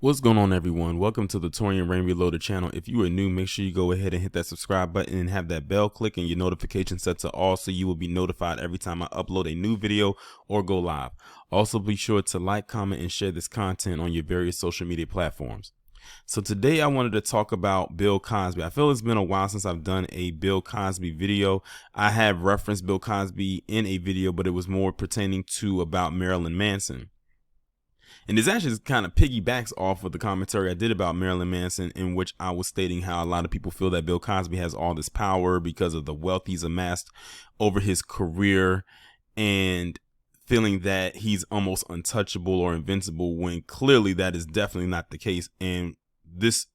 What's going on, everyone? Welcome to the Taurean Rain Reloaded channel. If you are new, make sure you go ahead and hit that subscribe button and have that bell click and your notification set to all so you will be notified every time I upload a new video or go live. Also, be sure to like, comment, and share this content on your various social media platforms. So today I wanted to talk about Bill Cosby. I feel it's been a while since I've done a Bill Cosby video. I have referenced Bill Cosby in a video, but it was more pertaining to about Marilyn Manson. And this actually kind of piggybacks off of the commentary I did about Marilyn Manson, in which I was stating how a lot of people feel that Bill Cosby has all this power because of the wealth he's amassed over his career, and feeling that he's almost untouchable or invincible, when clearly that is definitely not the case. And this,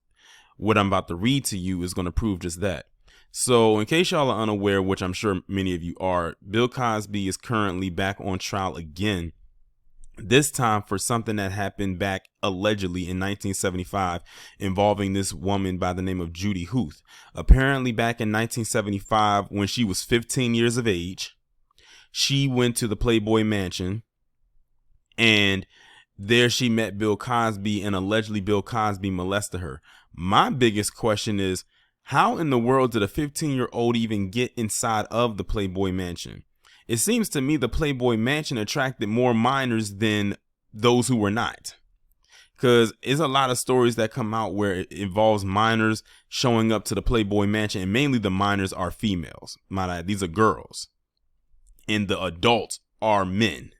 what I'm about to read to you, is going to prove just that. So in case y'all are unaware, which I'm sure many of you are, Bill Cosby is currently back on trial again. This time for something that happened back allegedly in 1975 involving this woman by the name of Judy Huth. Apparently back in 1975, when she was 15 years of age, she went to the Playboy Mansion, and there she met Bill Cosby, and allegedly Bill Cosby molested her. My biggest question is, how in the world did a 15-year-old even get inside of the Playboy Mansion? It seems to me the Playboy Mansion attracted more minors than those who were not, because there's a lot of stories that come out where it involves minors showing up to the Playboy Mansion, and mainly the minors are females. These are girls, and the adults are men,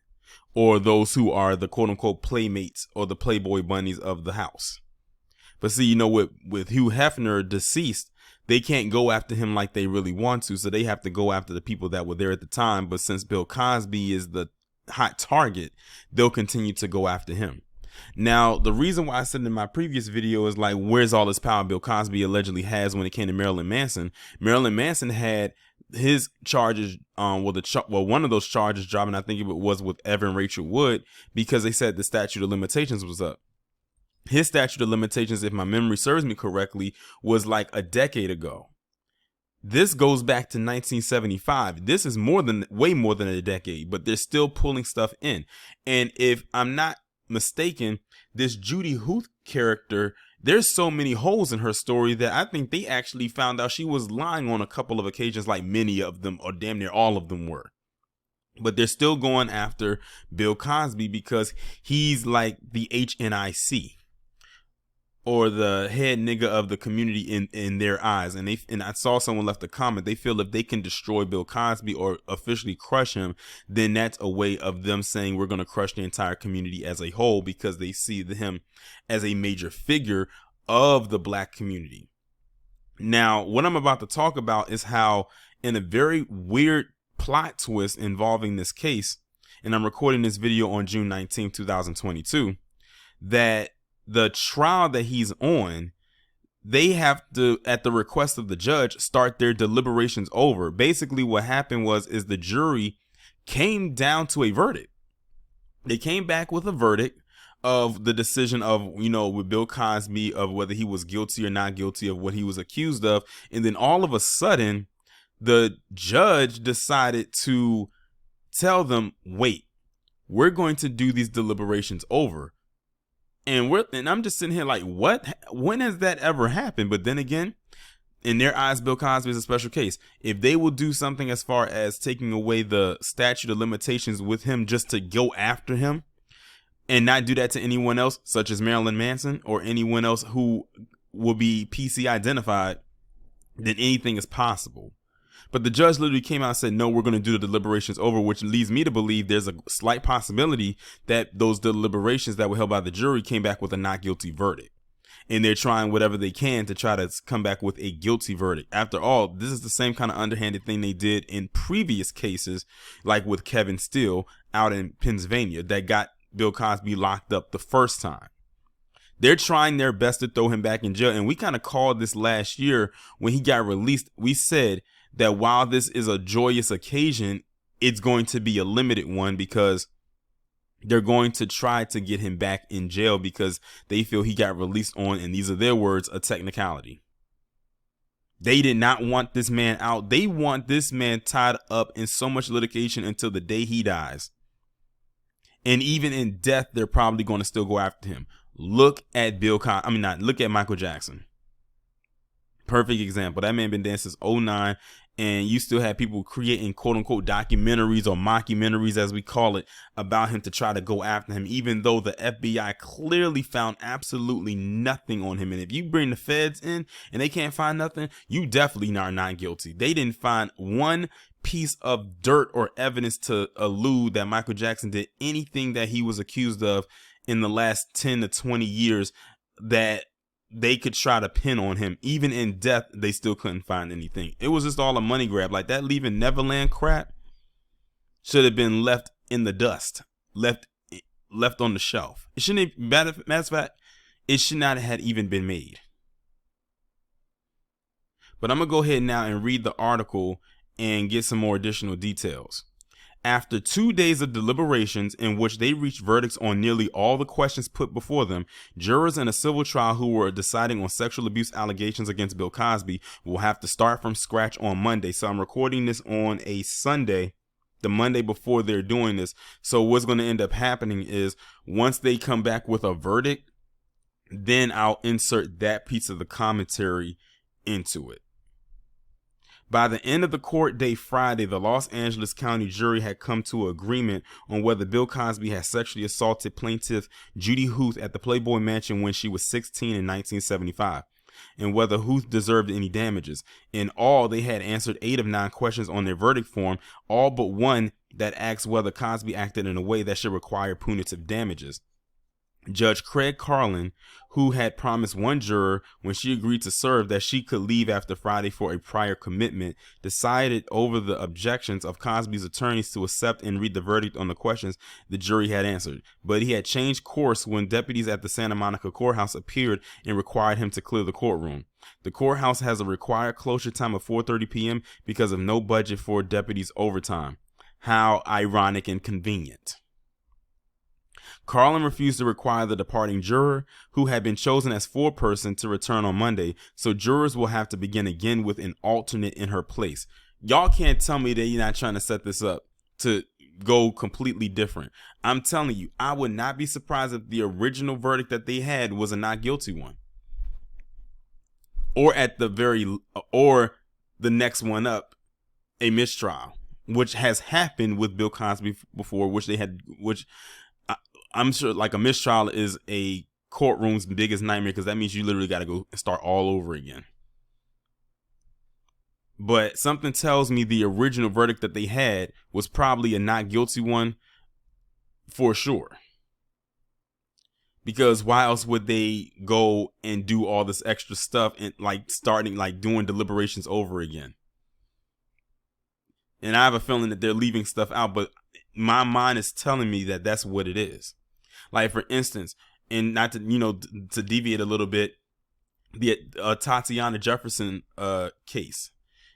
or those who are the quote-unquote playmates or the Playboy bunnies of the house. But see, with Hugh Hefner deceased, they can't go after him like they really want to, so they have to go after the people that were there at the time. But since Bill Cosby is the hot target, they'll continue to go after him. Now, the reason why I said in my previous video is, like, where's all this power Bill Cosby allegedly has when it came to Marilyn Manson? Marilyn Manson had his charges, one of those charges dropping, I think it was with Evan Rachel Wood, because they said the statute of limitations was up. His statute of limitations, if my memory serves me correctly, was like a decade ago. This goes back to 1975. This is way more than a decade, but they're still pulling stuff in. And if I'm not mistaken, this Judy Huth character, there's so many holes in her story that I think they actually found out she was lying on a couple of occasions, like many of them, or damn near all of them were. But they're still going after Bill Cosby because he's like the HNIC, or the head nigga of the community in their eyes. And I saw someone left a comment. They feel if they can destroy Bill Cosby or officially crush him, then that's a way of them saying we're going to crush the entire community as a whole, because they see him as a major figure of the black community. Now, what I'm about to talk about is how, in a very weird plot twist involving this case, and I'm recording this video on June 19, 2022, that the trial that he's on, they have to, at the request of the judge, start their deliberations over. Basically what happened is the jury came down to a verdict. They came back with a verdict of the decision of, with Bill Cosby, of whether he was guilty or not guilty of what he was accused of. And then all of a sudden, the judge decided to tell them, wait, we're going to do these deliberations over. And I'm just sitting here like, what? When has that ever happened? But then again, in their eyes, Bill Cosby is a special case. If they will do something as far as taking away the statute of limitations with him just to go after him, and not do that to anyone else, such as Marilyn Manson or anyone else who will be PC identified, then anything is possible. But the judge literally came out and said, no, we're going to do the deliberations over, which leads me to believe there's a slight possibility that those deliberations that were held by the jury came back with a not guilty verdict. And they're trying whatever they can to try to come back with a guilty verdict. After all, this is the same kind of underhanded thing they did in previous cases, like with Kevin Steele out in Pennsylvania, that got Bill Cosby locked up the first time. They're trying their best to throw him back in jail. And we kind of called this last year when he got released. We said that while this is a joyous occasion, it's going to be a limited one, because they're going to try to get him back in jail because they feel he got released on, and these are their words, a technicality. They did not want this man out. They want this man tied up in so much litigation until the day he dies. And even in death, they're probably going to still go after him. Look at look at Michael Jackson. Perfect example. That man been dead since '09, and you still have people creating quote unquote documentaries or mockumentaries, as we call it, about him to try to go after him, even though the FBI clearly found absolutely nothing on him. And if you bring the feds in and they can't find nothing, you definitely are not guilty. They didn't find one piece of dirt or evidence to allude that Michael Jackson did anything that he was accused of in the last 10 to 20 years that they could try to pin on him. Even in death, they still couldn't find anything. It was just all a money grab. Like that Leaving Neverland crap should have been left in the dust, left on the shelf. It shouldn't have, matter of fact, it should not have even been made. But I'm gonna go ahead now and read the article and get some more additional details. After 2 days of deliberations in which they reached verdicts on nearly all the questions put before them, jurors in a civil trial who were deciding on sexual abuse allegations against Bill Cosby will have to start from scratch on Monday. So I'm recording this on a Sunday, the Monday before they're doing this. So what's going to end up happening is once they come back with a verdict, then I'll insert that piece of the commentary into it. By the end of the court day Friday, the Los Angeles County jury had come to an agreement on whether Bill Cosby had sexually assaulted plaintiff Judy Huth at the Playboy Mansion when she was 16 in 1975, and whether Huth deserved any damages. In all, they had answered 8 of 9 questions on their verdict form, all but one that asked whether Cosby acted in a way that should require punitive damages. Judge Craig Carlin, who had promised one juror when she agreed to serve that she could leave after Friday for a prior commitment, decided over the objections of Cosby's attorneys to accept and read the verdict on the questions the jury had answered. But he had changed course when deputies at the Santa Monica courthouse appeared and required him to clear the courtroom. The courthouse has a required closure time of 4:30 p.m. because of no budget for deputies' overtime. How ironic and convenient. Carlin refused to require the departing juror, who had been chosen as foreperson, to return on Monday, so jurors will have to begin again with an alternate in her place. Y'all can't tell me that you're not trying to set this up to go completely different. I'm telling you, I would not be surprised if the original verdict that they had was a not guilty one. Or the next one up, a mistrial, which has happened with Bill Cosby before, which I'm sure like a mistrial is a courtroom's biggest nightmare, because that means you literally got to go start all over again. But something tells me the original verdict that they had was probably a not guilty one for sure. Because why else would they go and do all this extra stuff and doing deliberations over again? And I have a feeling that they're leaving stuff out, but my mind is telling me that that's what it is. Like, for instance, and not to deviate a little bit, the Tatiana Jefferson case,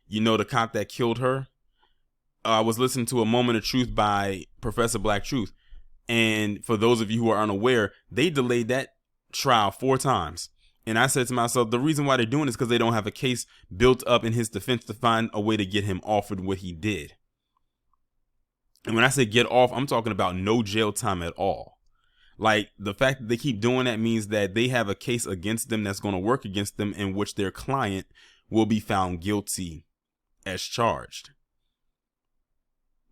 the cop that killed her. I was listening to A Moment of Truth by Professor Black Truth, and for those of you who are unaware, they delayed that trial 4 times. And I said to myself, the reason why they're doing this is because they don't have a case built up in his defense to find a way to get him off with what he did. And when I say get off, I'm talking about no jail time at all. Like, the fact that they keep doing that means that they have a case against them that's going to work against them, in which their client will be found guilty as charged.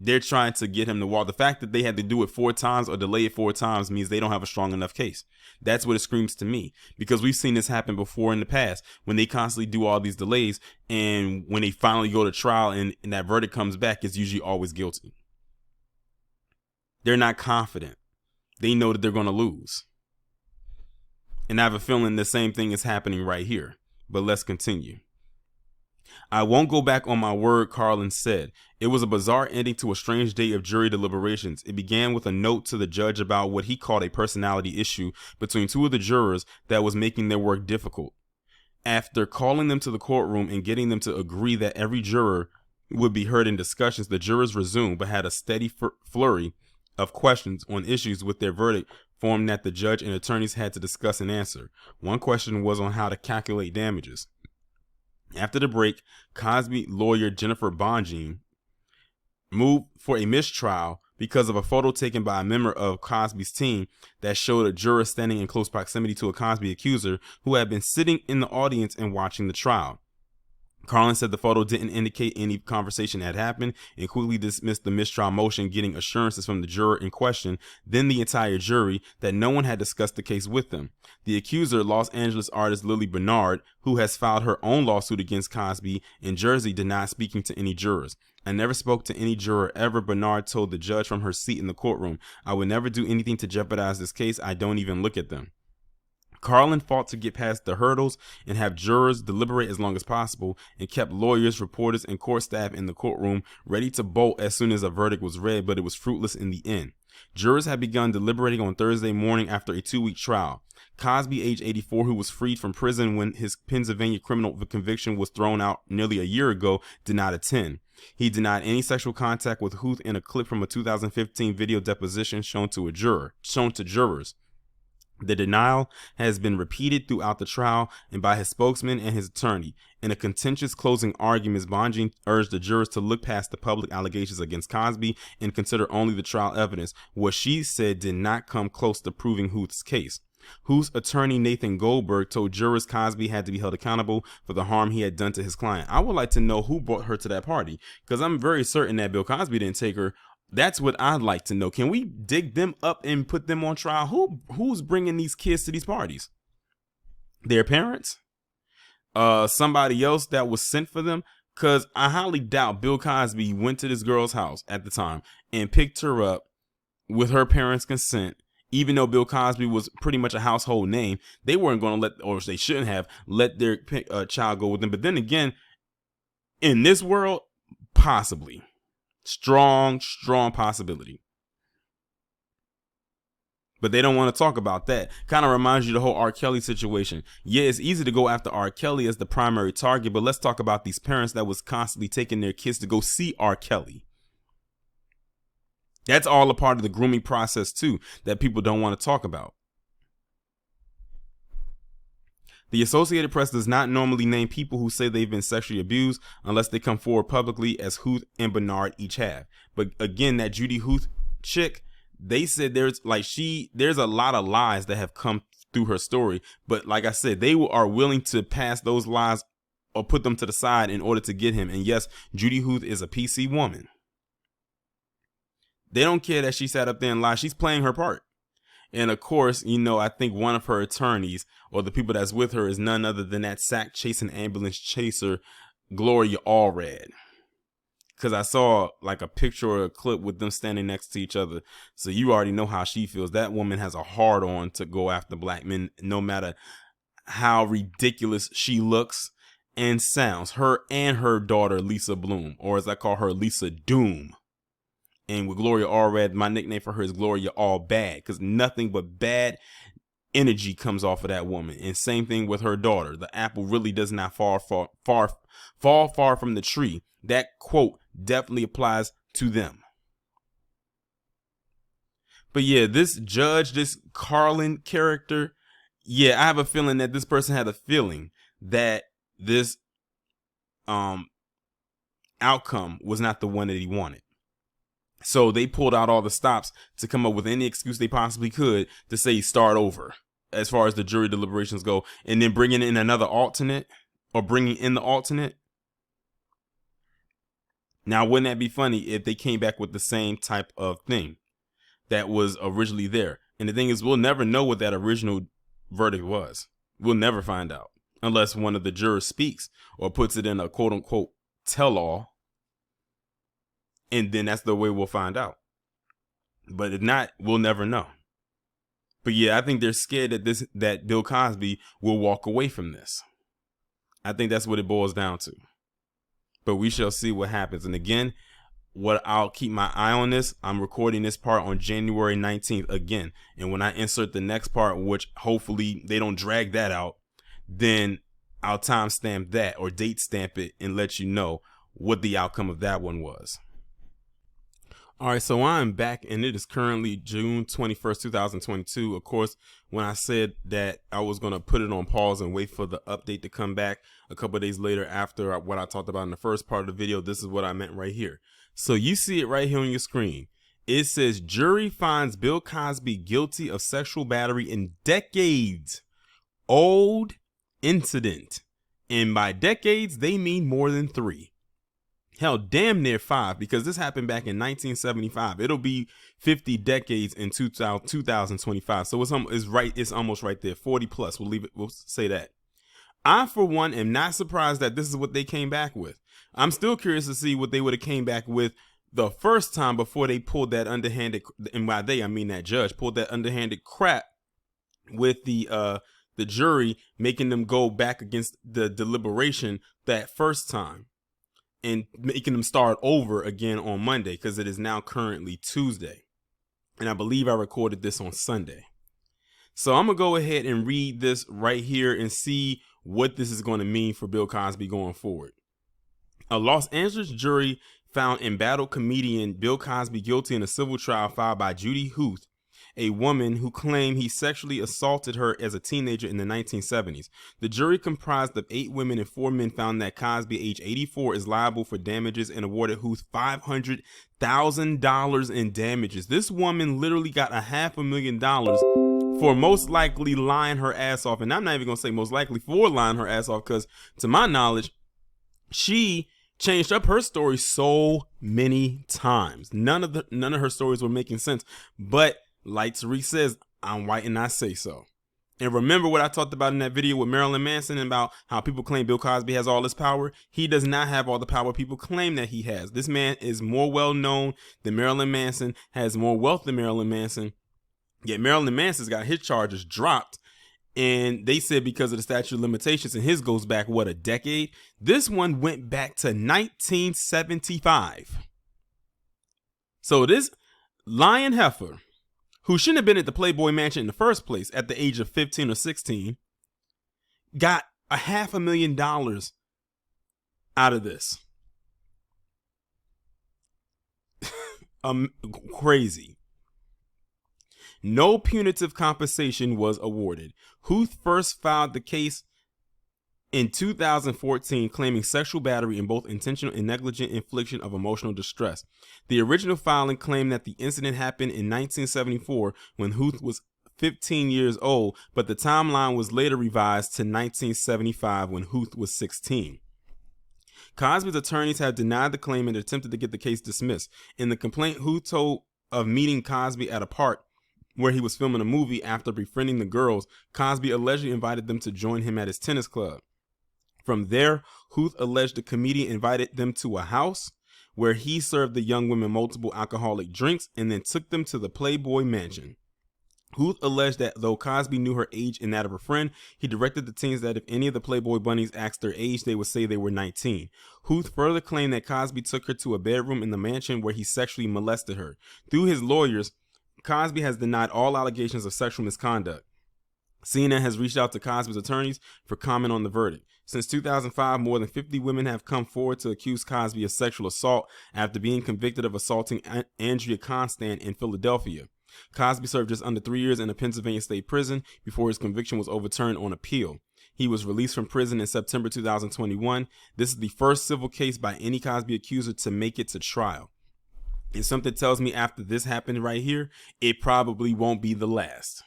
They're trying to get him to wall. The fact that they had to do it 4 times or delay it 4 times means they don't have a strong enough case. That's what it screams to me, because we've seen this happen before in the past when they constantly do all these delays, and when they finally go to trial and that verdict comes back, it's usually always guilty. They're not confident. They know that they're going to lose. And I have a feeling the same thing is happening right here. But let's continue. I won't go back on my word, Carlin said. It was a bizarre ending to a strange day of jury deliberations. It began with a note to the judge about what he called a personality issue between 2 of the jurors that was making their work difficult. After calling them to the courtroom and getting them to agree that every juror would be heard in discussions, the jurors resumed, but had a steady flurry of questions on issues with their verdict form that the judge and attorneys had to discuss and answer. One question was on how to calculate damages. After the break, Cosby lawyer Jennifer Bonjean moved for a mistrial because of a photo taken by a member of Cosby's team that showed a juror standing in close proximity to a Cosby accuser who had been sitting in the audience and watching the trial. Carlin said the photo didn't indicate any conversation had happened and quickly dismissed the mistrial motion, getting assurances from the juror in question, then the entire jury, that no one had discussed the case with them. The accuser, Los Angeles artist Lily Bernard, who has filed her own lawsuit against Cosby in Jersey, denied speaking to any jurors. "I never spoke to any juror ever," Bernard told the judge from her seat in the courtroom. "I would never do anything to jeopardize this case. I don't even look at them." Carlin fought to get past the hurdles and have jurors deliberate as long as possible, and kept lawyers, reporters, and court staff in the courtroom ready to bolt as soon as a verdict was read, but it was fruitless in the end. Jurors had begun deliberating on Thursday morning after a 2-week trial. Cosby, age 84, who was freed from prison when his Pennsylvania criminal conviction was thrown out nearly a year ago, did not attend. He denied any sexual contact with Huth in a clip from a 2015 video deposition shown to jurors. The denial has been repeated throughout the trial and by his spokesman and his attorney. In a contentious closing argument, Bonjean urged the jurors to look past the public allegations against Cosby and consider only the trial evidence. What she said did not come close to proving Huth's case. Huth's attorney, Nathan Goldberg, told jurors Cosby had to be held accountable for the harm he had done to his client. I would like to know who brought her to that party, because I'm very certain that Bill Cosby didn't take her. That's what I'd like to know. Can we dig them up and put them on trial? Who's bringing these kids to these parties? Their parents? Somebody else that was sent for them? Because I highly doubt Bill Cosby went to this girl's house at the time and picked her up with her parents' consent. Even though Bill Cosby was pretty much a household name, they weren't going to let, or they shouldn't have, let their child go with them. But then again, in this world, possibly. Strong possibility. But they don't want to talk about that. Kind of reminds you of the whole R. Kelly situation. Yeah, it's easy to go after R. Kelly as the primary target, but let's talk about these parents that was constantly taking their kids to go see R. Kelly. That's all a part of the grooming process too, that people don't want to talk about. The Associated Press does not normally name people who say they've been sexually abused unless they come forward publicly, as Huth and Bernard each have. But again, that Judy Huth chick, they said there's a lot of lies that have come through her story. But like I said, they are willing to pass those lies or put them to the side in order to get him. And yes, Judy Huth is a PC woman. They don't care that she sat up there and lied. She's playing her part. And of course, I think one of her attorneys or the people that's with her is none other than that sack chasing ambulance chaser, Gloria Allred. Because I saw like a picture or a clip with them standing next to each other. So you already know how she feels. That woman has a hard on to go after black men, no matter how ridiculous she looks and sounds. Her and her daughter, Lisa Bloom, or as I call her, Lisa Doom. And with Gloria Allred, my nickname for her is Gloria All Bad, because nothing but bad energy comes off of that woman. And same thing with her daughter. The apple really does not fall far from the tree. That quote definitely applies to them. But yeah, this judge, this Carlin character, yeah, I have a feeling that this person had a feeling that this outcome was not the one that he wanted. So they pulled out all the stops to come up with any excuse they possibly could to say start over as far as the jury deliberations go, and then bringing in another alternate or bringing in the alternate. Now, wouldn't that be funny if they came back with the same type of thing that was originally there? And the thing is, we'll never know what that original verdict was. We'll never find out unless one of the jurors speaks or puts it in a quote unquote tell-all. And then that's the way we'll find out. But if not, we'll never know. But yeah, I think they're scared that Bill Cosby will walk away from this. I think that's what it boils down to. But we shall see what happens. And again, I'll keep my eye on this. I'm recording this part on January 19th again. And when I insert the next part, which hopefully they don't drag that out, then I'll timestamp that or date stamp it and let you know what the outcome of that one was. All right, so I'm back, and it is currently June 21st, 2022. Of course, when I said that I was going to put it on pause and wait for the update to come back a couple of days later after what I talked about in the first part of the video, this is what I meant right here. So you see it right here on your screen. It says jury finds Bill Cosby guilty of sexual battery in decades old incident. And by decades, they mean more than 3. Hell, damn near 5, because this happened back in 1975. It'll be 50 decades in 2025. So it's almost right there. 40 plus. We'll say that. I, for one, am not surprised that this is what they came back with. I'm still curious to see what they would have came back with the first time before they pulled that underhanded, and by they I mean that judge pulled that underhanded crap with the jury, making them go back against the deliberation that first time and making them start over again on Monday, because it is now currently Tuesday. And I believe I recorded this on Sunday. So I'm going to go ahead and read this right here and see what this is going to mean for Bill Cosby going forward. A Los Angeles jury found embattled comedian Bill Cosby guilty in a civil trial filed by Judy Huth, a woman who claimed he sexually assaulted her as a teenager in the 1970s. The jury, comprised of 8 women and 4 men, found that Cosby, age 84, is liable for damages and awarded Huth $500,000 in damages. This woman literally got $500,000 for most likely lying her ass off. And I'm not even going to say most likely for lying her ass off, because to my knowledge, she changed up her story so many times. None of her stories were making sense. But like Tariq says, I'm white and I say so. And remember what I talked about in that video with Marilyn Manson about how people claim Bill Cosby has all this power? He does not have all the power people claim that he has. This man is more well known than Marilyn Manson, has more wealth than Marilyn Manson. Yet Marilyn Manson's got his charges dropped. And they said because of the statute of limitations, and his goes back, what, a decade? This one went back to 1975. So this lying heifer, who shouldn't have been at the Playboy Mansion in the first place at the age of 15 or 16, got $500,000 out of this. Crazy. No punitive compensation was awarded. Huth first filed the case in 2014, claiming sexual battery in both intentional and negligent infliction of emotional distress. The original filing claimed that the incident happened in 1974 when Huth was 15 years old, but the timeline was later revised to 1975 when Huth was 16. Cosby's attorneys have denied the claim and attempted to get the case dismissed. In the complaint, Huth told of meeting Cosby at a park where he was filming a movie. After befriending the girls, Cosby allegedly invited them to join him at his tennis club. From there, Huth alleged the comedian invited them to a house where he served the young women multiple alcoholic drinks and then took them to the Playboy Mansion. Huth alleged that though Cosby knew her age and that of her friend, he directed the teens that if any of the Playboy bunnies asked their age, they would say they were 19. Huth further claimed that Cosby took her to a bedroom in the mansion where he sexually molested her. Through his lawyers, Cosby has denied all allegations of sexual misconduct. CNN has reached out to Cosby's attorneys for comment on the verdict. Since 2005, more than 50 women have come forward to accuse Cosby of sexual assault after being convicted of assaulting Andrea Constant in Philadelphia. Cosby served just under 3 years in a Pennsylvania state prison before his conviction was overturned on appeal. He was released from prison in September 2021. This is the first civil case by any Cosby accuser to make it to trial. And something tells me after this happened right here, it probably won't be the last.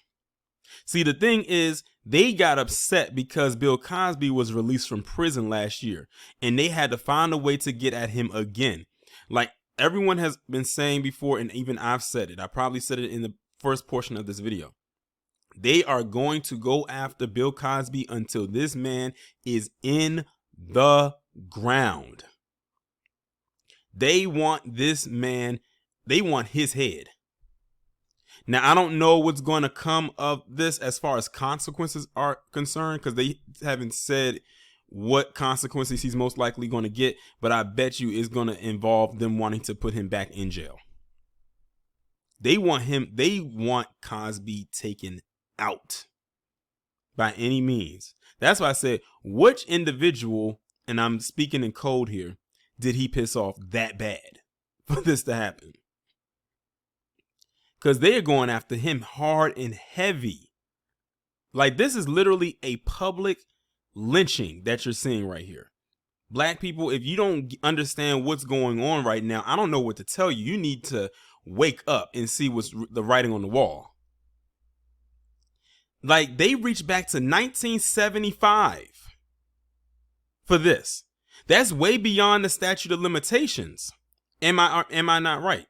See, the thing is, they got upset because Bill Cosby was released from prison last year, and they had to find a way to get at him again. Like everyone has been saying before, and even I've said it. I probably said it in the first portion of this video. They are going to go after Bill Cosby until this man is in the ground. They want this man, they want his head. Now, I don't know what's going to come of this as far as consequences are concerned, because they haven't said what consequences he's most likely going to get, but I bet you it's going to involve them wanting to put him back in jail. They want Cosby taken out by any means. That's why I said, which individual, and I'm speaking in code here, did he piss off that bad for this to happen? Because they are going after him hard and heavy. Like, this is literally a public lynching that you're seeing right here. Black people, if you don't understand what's going on right now, I don't know what to tell you. You need to wake up and see what's the writing on the wall. Like, they reached back to 1975 for this. That's way beyond the statute of limitations. Am I not right?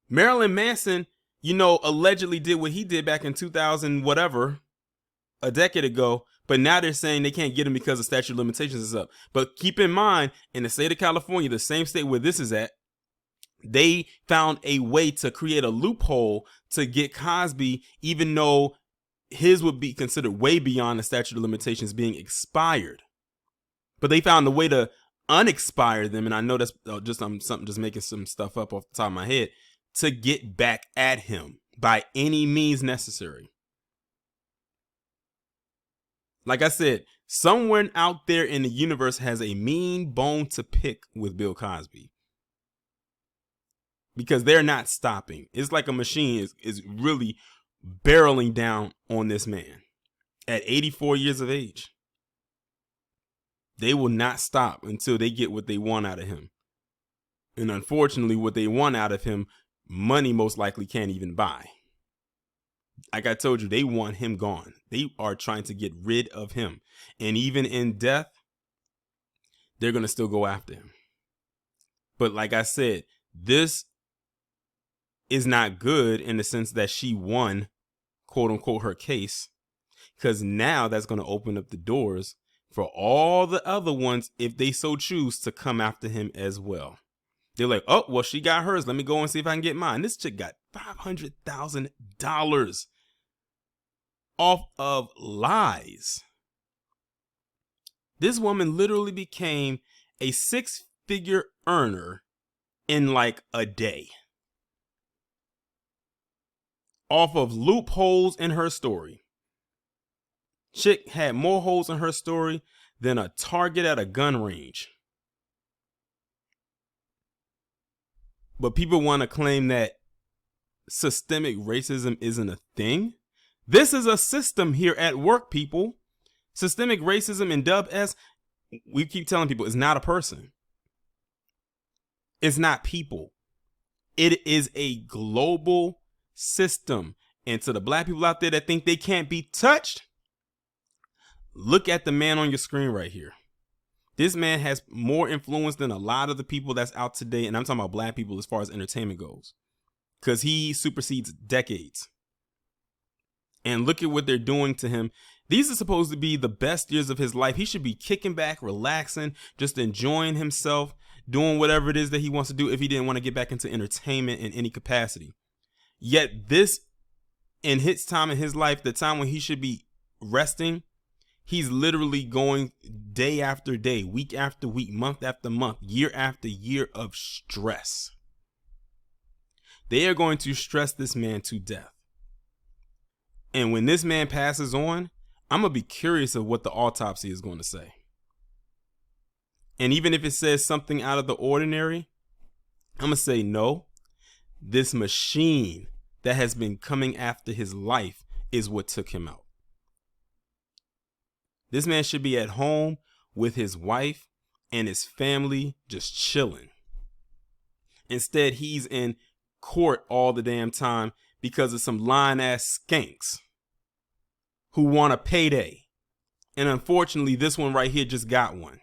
Marilyn Manson, allegedly did what he did back in 2000 whatever, a decade ago, but now they're saying they can't get him because the statute of limitations is up. But keep in mind, in the state of California, the same state where this is at, they found a way to create a loophole to get Cosby, even though his would be considered way beyond the statute of limitations being expired. But they found a way to unexpire them, and I know that's just making some stuff up off the top of my head, to get back at him by any means necessary. Like I said, someone out there in the universe has a mean bone to pick with Bill Cosby. Because they're not stopping. It's like a machine is really barreling down on this man at 84 years of age. They will not stop until they get what they want out of him. And unfortunately, what they want out of him, money most likely can't even buy. Like I told you, they want him gone. They are trying to get rid of him. And even in death, they're going to still go after him. But like I said, this is not good in the sense that she won, quote unquote, her case, because now that's going to open up the doors for all the other ones, if they so choose, to come after him as well. They're like, oh, well, she got hers. Let me go and see if I can get mine. This chick got $500,000 off of lies. This woman literally became a six-figure earner in like a day, off of loopholes in her story. Chick had more holes in her story than a target at a gun range. But people want to claim that systemic racism isn't a thing. This is a system here at work, people. Systemic racism in Dub S, we keep telling people, it's not a person. It's not people. It is a global system. And to the black people out there that think they can't be touched, look at the man on your screen right here. This man has more influence than a lot of the people that's out today. And I'm talking about black people as far as entertainment goes, because he supersedes decades. And look at what they're doing to him. These are supposed to be the best years of his life. He should be kicking back, relaxing, just enjoying himself, doing whatever it is that he wants to do if he didn't want to get back into entertainment in any capacity. Yet this, in his time in his life, the time when he should be resting, he's literally going day after day, week after week, month after month, year after year of stress. They are going to stress this man to death. And when this man passes on, I'm going to be curious of what the autopsy is going to say. And even if it says something out of the ordinary, I'm going to say no. This machine that has been coming after his life is what took him out. This man should be at home with his wife and his family just chilling. Instead, he's in court all the damn time because of some lying-ass skanks who want a payday. And unfortunately, this one right here just got one.